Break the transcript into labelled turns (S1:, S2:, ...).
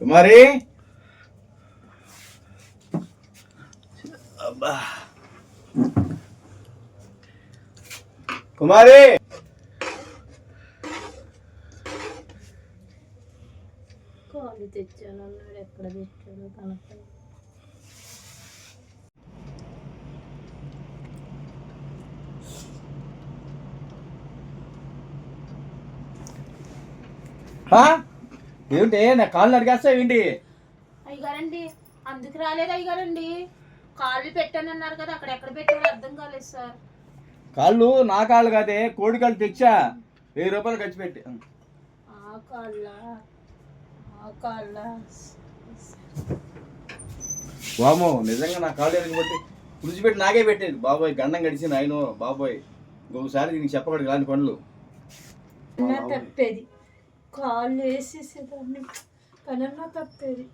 S1: కుమారి అబ్బా కుమారి
S2: కాలు తెచ్చాను అన్నాడు, ఎక్కడ తెచ్చాడు కనుక.
S1: ఏమిటి నా కాళ్ళు అడిగేస్తావు ఏంటి?
S2: అయ్యగారండి అందుకు రాలేదు అయ్యగారండి, కాళ్ళు పెట్టానన్నారు కదా, అక్కడ ఎక్కడ పెట్టారో అర్థం కాలేదు సార్.
S1: కాళ్ళు నా కాళ్ళు కాదే, కోడి కాళ్ళు తెచ్చా, 1000 రూపాయలు ఖర్చు పెట్టి.
S2: ఆ కాళ్ళ
S1: వామో నిజంగా నా కాళ్ళు ఎరగబట్టి పులిచిపెట్టి నాకే పెట్టేది. బాబోయ్ గండం గడిచి నాయనో బాబోయ్, ఇంకొకసారి దీనికి చెప్పకూడదు ఇలాంటి పనులు.
S2: తప్పేది, కాళ్ళు వేసేసేదాన్ని, పనన్నా తప్పేది.